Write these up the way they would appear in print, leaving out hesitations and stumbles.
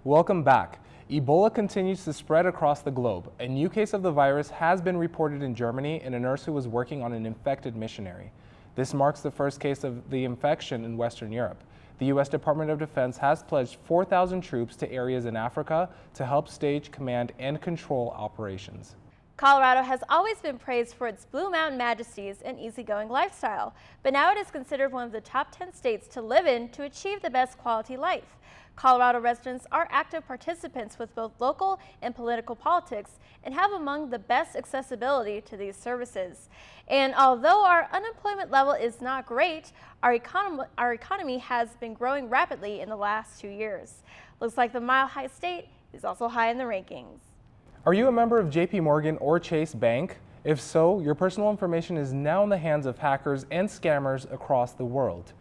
Welcome back. Ebola continues to spread across the globe. A new case of the virus has been reported in Germany in a nurse who was working on an infected missionary. This marks the first case of the infection in Western Europe. The U.S. Department of Defense has pledged 4,000 troops to areas in Africa to help stage, command, and control operations. Colorado has always been praised for its Blue Mountain majesties and easygoing lifestyle, but now it is considered one of the top 10 states to live in to achieve the best quality life. Colorado residents are active participants with both local and political politics and have among the best accessibility to these services. And although our unemployment level is not great, our economy has been growing rapidly in the last 2 years. Looks like the Mile High State is also high in the rankings. Are you a member of JP Morgan or Chase Bank? If so, your personal information is now in the hands of hackers and scammers across the world.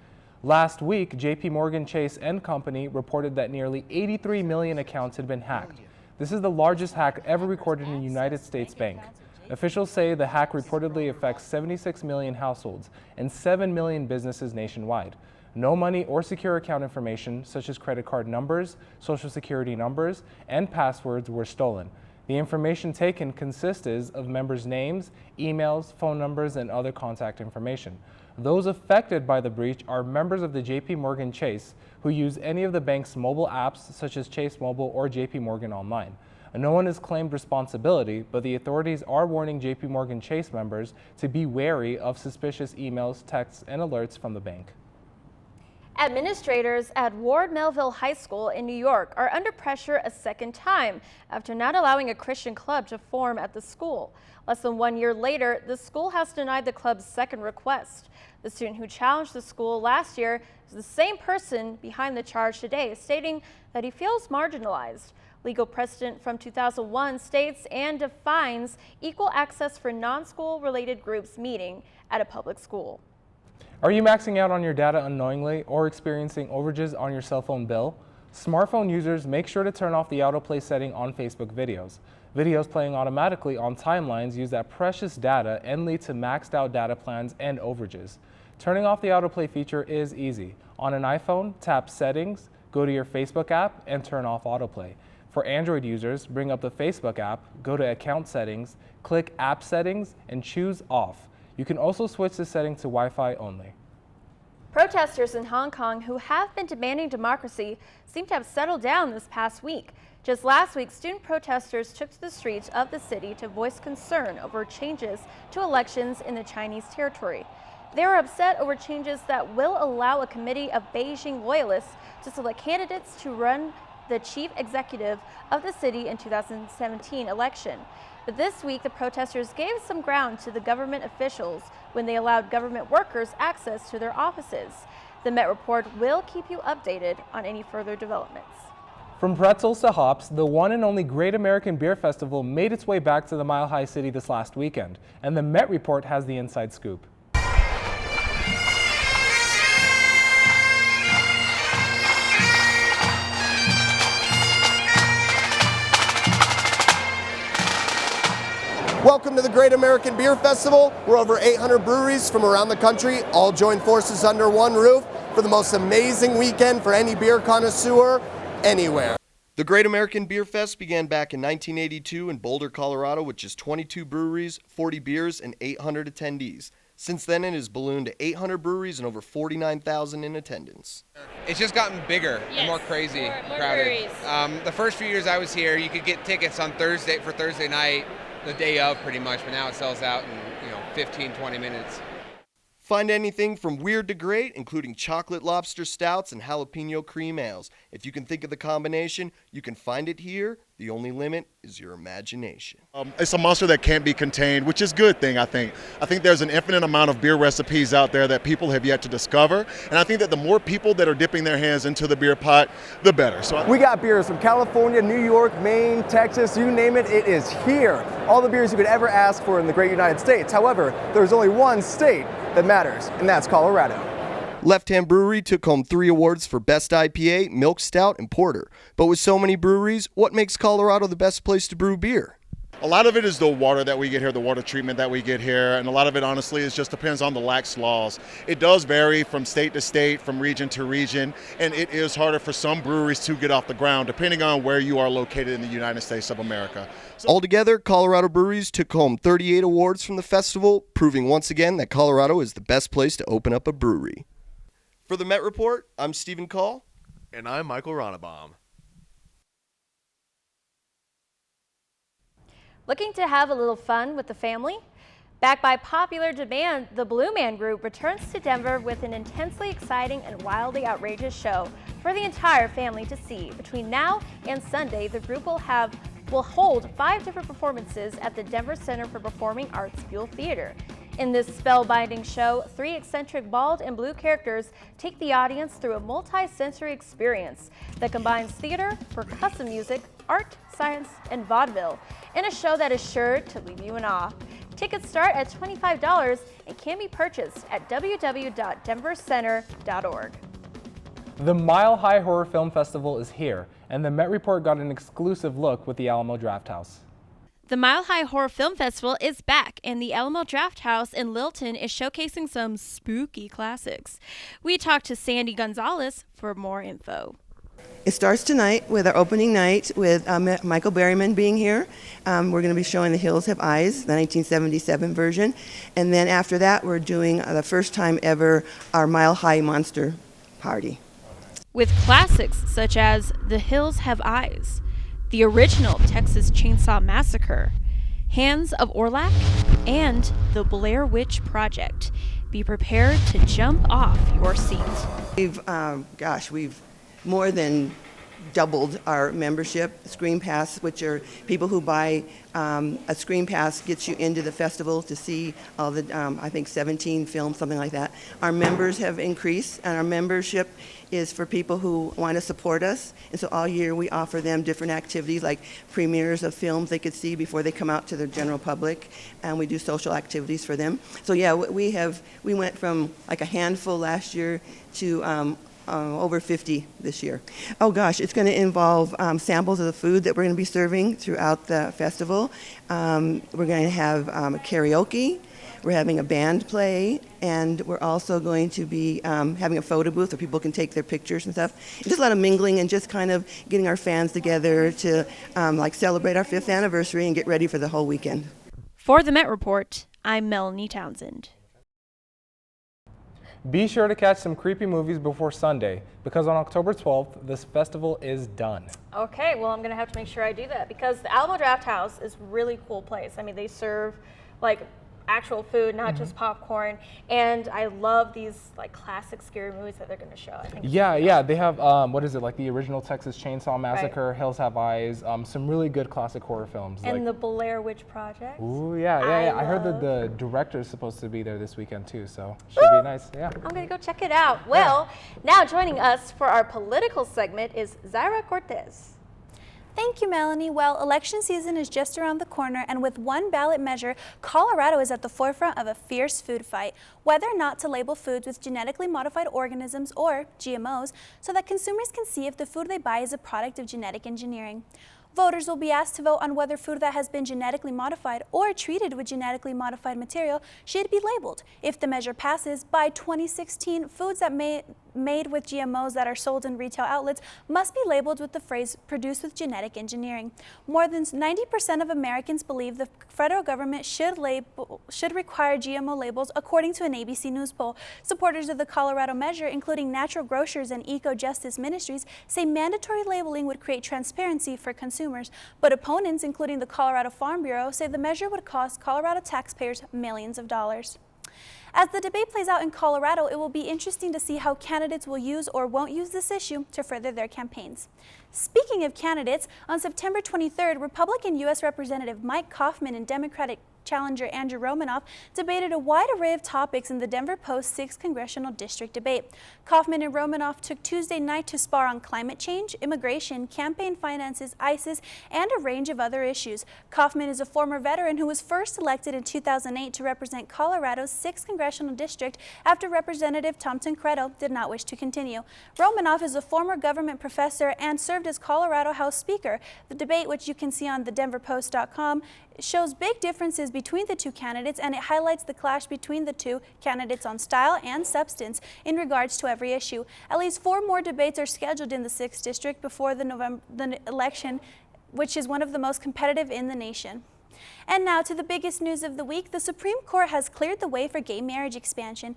Last week, JP Morgan Chase & Company reported that nearly 83 million accounts had been hacked. This is the largest hack ever recorded in a United States bank. Officials say the hack reportedly affects 76 million households and 7 million businesses nationwide. No money or secure account information, such as credit card numbers, social security numbers, and passwords were stolen. The information taken consists of members' names, emails, phone numbers, and other contact information. Those affected by the breach are members of the JP Morgan Chase who use any of the bank's mobile apps such as Chase Mobile or JP Morgan Online. No one has claimed responsibility, but the authorities are warning JP Morgan Chase members to be wary of suspicious emails, texts, and alerts from the bank. Administrators at Ward Melville High School in New York are under pressure a second time after not allowing a Christian club to form at the school. Less than 1 year later, the school has denied the club's second request. The student who challenged the school last year is the same person behind the charge today, stating that he feels marginalized. Legal precedent from 2001 states and defines equal access for non-school related groups meeting at a public school. Are you maxing out on your data unknowingly or experiencing overages on your cell phone bill? Smartphone users, make sure to turn off the autoplay setting on Facebook videos. Videos playing automatically on timelines use that precious data and lead to maxed out data plans and overages. Turning off the autoplay feature is easy. On an iPhone, tap Settings, go to your Facebook app, and turn off autoplay. For Android users, bring up the Facebook app, go to Account Settings, click App Settings, and choose Off. You can also switch the setting to Wi-Fi only. Protesters in Hong Kong who have been demanding democracy seem to have settled down this past week. Just last week, student protesters took to the streets of the city to voice concern over changes to elections in the Chinese territory. They were upset over changes that will allow a committee of Beijing loyalists to select candidates to run the chief executive of the city in 2017 election. But this week, the protesters gave some ground to the government officials when they allowed government workers access to their offices. The Met Report will keep you updated on any further developments. From pretzels to hops, the one and only Great American Beer Festival made its way back to the Mile High City this last weekend, and the Met Report has the inside scoop. Welcome to the Great American Beer Festival, where over 800 breweries from around the country all join forces under one roof for the most amazing weekend for any beer connoisseur anywhere. The Great American Beer Fest began back in 1982 in Boulder, Colorado, with just 22 breweries, 40 beers, and 800 attendees. Since then, it has ballooned to 800 breweries and over 49,000 in attendance. It's just gotten bigger and more crazy, more crowded. breweries. The first few years I was here, you could get tickets on Thursday night, the day of pretty much, but now it sells out in 15, 20 minutes. Find anything from weird to great, including chocolate lobster stouts and jalapeno cream ales. If you can think of the combination, you can find it here. The only limit is your imagination. It's a monster that can't be contained, which is a good thing, I think. I think there's an infinite amount of beer recipes out there that people have yet to discover. And I think that the more people that are dipping their hands into the beer pot, the better. We got beers from California, New York, Maine, Texas, you name it, it is here. All the beers you could ever ask for in the great United States. However, there's only one state that matters, and that's Colorado. Left Hand Brewery took home 3 awards for Best IPA, Milk Stout, and Porter. But with so many breweries, what makes Colorado the best place to brew beer? A lot of it is the water that we get here, the water treatment that we get here, and a lot of it honestly is just depends on the lax laws. It does vary from state to state, from region to region, and it is harder for some breweries to get off the ground depending on where you are located in the United States of America. Altogether, Colorado breweries took home 38 awards from the festival, proving once again that Colorado is the best place to open up a brewery. For the Met Report, I'm Stephen Call. And I'm Michael Ronnebaum. Looking to have a little fun with the family? Backed by popular demand, the Blue Man Group returns to Denver with an intensely exciting and wildly outrageous show for the entire family to see. Between now and Sunday, the group will hold 5 different performances at the Denver Center for Performing Arts Buell Theater. In this spellbinding show, 3 eccentric bald and blue characters take the audience through a multi-sensory experience that combines theater, percussive music, art, science, and vaudeville in a show that is sure to leave you in awe. Tickets start at $25 and can be purchased at www.denvercenter.org. The Mile High Horror Film Festival is here, and the Met Report got an exclusive look with the Alamo Drafthouse. The Mile High Horror Film Festival is back, and the Alamo Drafthouse in Littleton is showcasing some spooky classics. We talked to Sandy Gonzalez for more info. It starts tonight with our opening night with Michael Berryman being here. We're going to be showing The Hills Have Eyes, the 1977 version. And then after that, we're doing the first time ever our Mile High Monster Party. With classics such as The Hills Have Eyes, the original Texas Chainsaw Massacre, Hands of Orlac, and The Blair Witch Project. Be prepared to jump off your seat. We've more than doubled our membership. Screen Pass, which are people who buy a Screen Pass, gets you into the festival to see all the, I think 17 films, something like that. Our members have increased, and our membership is for people who want to support us. And so all year we offer them different activities like premieres of films they could see before they come out to the general public, and we do social activities for them. So yeah, we went from like a handful last year to over 50 this year. Oh gosh, it's going to involve samples of the food that we're going to be serving throughout the festival. We're going to have karaoke. We're having a band play, and we're also going to be having a photo booth where people can take their pictures and stuff. Just a lot of mingling and just kind of getting our fans together to celebrate our 5th anniversary and get ready for the whole weekend. For the Met Report, I'm Melanie Townsend. Be sure to catch some creepy movies before Sunday, because on October 12th, this festival is done. Okay, well, I'm going to have to make sure I do that, because the Alamo Drafthouse is a really cool place. I mean, they serve like actual food, not just popcorn, and I love these like classic scary movies that they're going to show. I think Yeah, they have what is it, like the original Texas Chainsaw Massacre, right. Hills Have Eyes, some really good classic horror films. And like the Blair Witch Project. Ooh, yeah. I heard that the director is supposed to be there this weekend too, so should be nice. Yeah. I'm going to go check it out. Well, now joining us for our political segment is Zaira Cortez. Thank you, Melanie. Well, election season is just around the corner, and with one ballot measure, Colorado is at the forefront of a fierce food fight, whether or not to label foods with genetically modified organisms or GMOs, so that consumers can see if the food they buy is a product of genetic engineering. Voters will be asked to vote on whether food that has been genetically modified or treated with genetically modified material should be labeled. If the measure passes, by 2016, foods that made with GMOs that are sold in retail outlets must be labeled with the phrase produced with genetic engineering. More than 90% of Americans believe the federal government should require GMO labels, according to an ABC News poll. Supporters of the Colorado measure, including natural grocers and eco-justice ministries, say mandatory labeling would create transparency for consumers. But opponents, including the Colorado Farm Bureau, say the measure would cost Colorado taxpayers millions of dollars. As the debate plays out in Colorado, it will be interesting to see how candidates will use or won't use this issue to further their campaigns. Speaking of candidates, on September 23rd, Republican U.S. Representative Mike Coffman and Democratic challenger Andrew Romanoff debated a wide array of topics in the Denver Post 6th Congressional District debate. Coffman and Romanoff took Tuesday night to spar on climate change, immigration, campaign finances, ISIS, and a range of other issues. Coffman is a former veteran who was first elected in 2008 to represent Colorado's 6th Congressional District after Representative Thompson Credo did not wish to continue. Romanoff is a former government professor and served served as Colorado House Speaker. The debate, which you can see on thedenverpost.com, shows big differences between the two candidates, and it highlights the clash between the two candidates on style and substance in regards to every issue. At least 4 more debates are scheduled in the 6th District before the election, which is one of the most competitive in the nation. And now to the biggest news of the week. The Supreme Court has cleared the way for gay marriage expansion.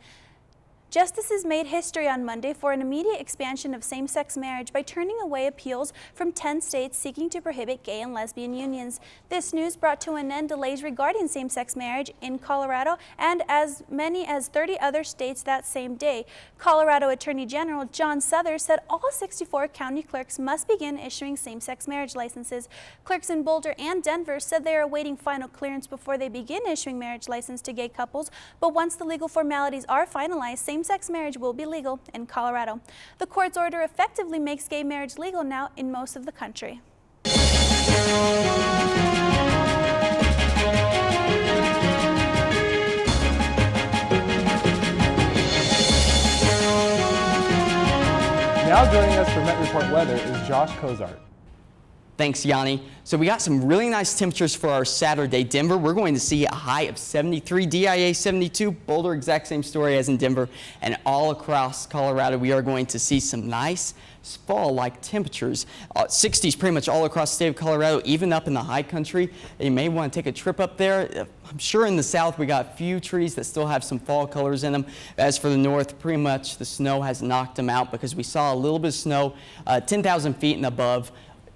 Justices made history on Monday for an immediate expansion of same-sex marriage by turning away appeals from 10 states seeking to prohibit gay and lesbian unions. This news brought to an end delays regarding same-sex marriage in Colorado and as many as 30 other states that same day. Colorado Attorney General John Suthers said all 64 county clerks must begin issuing same-sex marriage licenses. Clerks in Boulder and Denver said they are awaiting final clearance before they begin issuing marriage license to gay couples, but once the legal formalities are finalized, same-sex marriage will be legal in Colorado. The court's order effectively makes gay marriage legal now in most of the country. Now joining us for Met Report Weather is Josh Cozart. Thanks, Yoni. So we got some really nice temperatures for our Saturday. Denver, we're going to see a high of 73, DIA 72, Boulder, exact same story as in Denver, and all across Colorado, we are going to see some nice fall-like temperatures. 60s pretty much all across the state of Colorado, even up in the high country. You may want to take a trip up there. I'm sure in the south we got a few trees that still have some fall colors in them. As for the north, pretty much the snow has knocked them out because we saw a little bit of snow 10,000 feet and above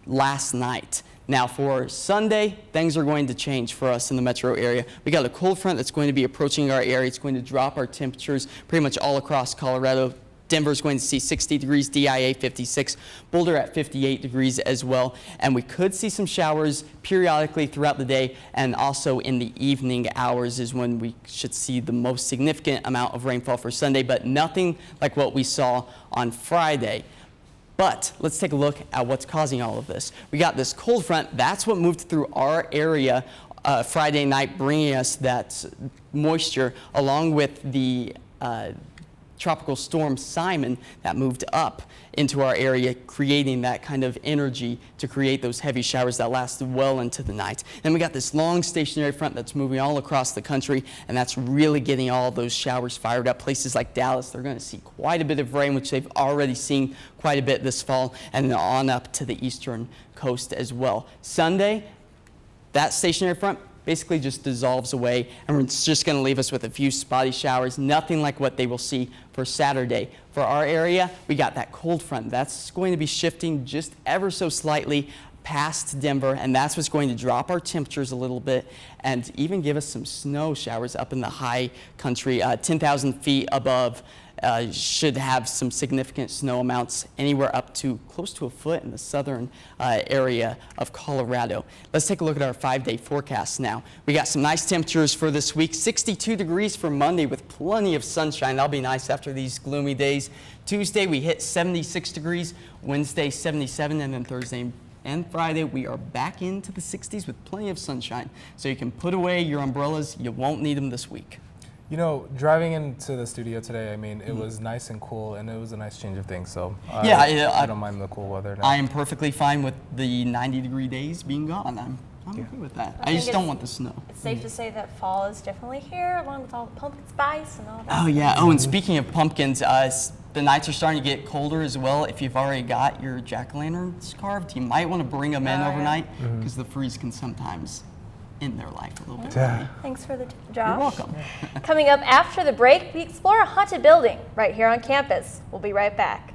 last night. Now for Sunday, things are going to change for us in the metro area. We got a cold front that's going to be approaching our area. It's going to drop our temperatures pretty much all across Colorado. Denver's going to see 60 degrees, DIA 56, Boulder at 58 degrees as well. And we could see some showers periodically throughout the day, and also in the evening hours is when we should see the most significant amount of rainfall for Sunday, but nothing like what we saw on Friday. But let's take a look at what's causing all of this. We got this cold front. That's what moved through our area Friday night, bringing us that moisture along with the tropical storm Simon that moved up into our area, creating that kind of energy to create those heavy showers that lasted well into the night. Then we got this long stationary front that's moving all across the country, and that's really getting all those showers fired up. Places like Dallas, they're going to see quite a bit of rain, which they've already seen quite a bit this fall, and then on up to the eastern coast as well. Sunday, that stationary front basically just dissolves away, and it's just going to leave us with a few spotty showers, nothing like what they will see for Saturday. For our area, we got that cold front. That's going to be shifting just ever so slightly past Denver, and that's what's going to drop our temperatures a little bit and even give us some snow showers up in the high country, 10,000 feet above. Should have some significant snow amounts, anywhere up to close to a foot in the southern area of Colorado. Let's take a look at our 5-day forecast now. We got some nice temperatures for this week. 62 degrees for Monday with plenty of sunshine. That'll be nice after these gloomy days. Tuesday we hit 76 degrees, Wednesday 77, and then Thursday and Friday we are back into the 60s with plenty of sunshine. So you can put away your umbrellas. You won't need them this week. You know, driving into the studio today, I mean, it was nice and cool, and it was a nice change of things, so I don't mind the cool weather now. I am perfectly fine with the 90-degree days being gone. I'm okay with that. I just don't want the snow. It's safe to say that fall is definitely here, along with all the pumpkin spice and all that. Oh, yeah. Oh, and speaking of pumpkins, the nights are starting to get colder as well. If you've already got your jack-o'-lanterns carved, you might want to bring them in overnight, because the freeze can sometimes in their life a little bit. Yeah. Thanks for the Josh. You're welcome. Coming up after the break, we explore a haunted building right here on campus. We'll be right back.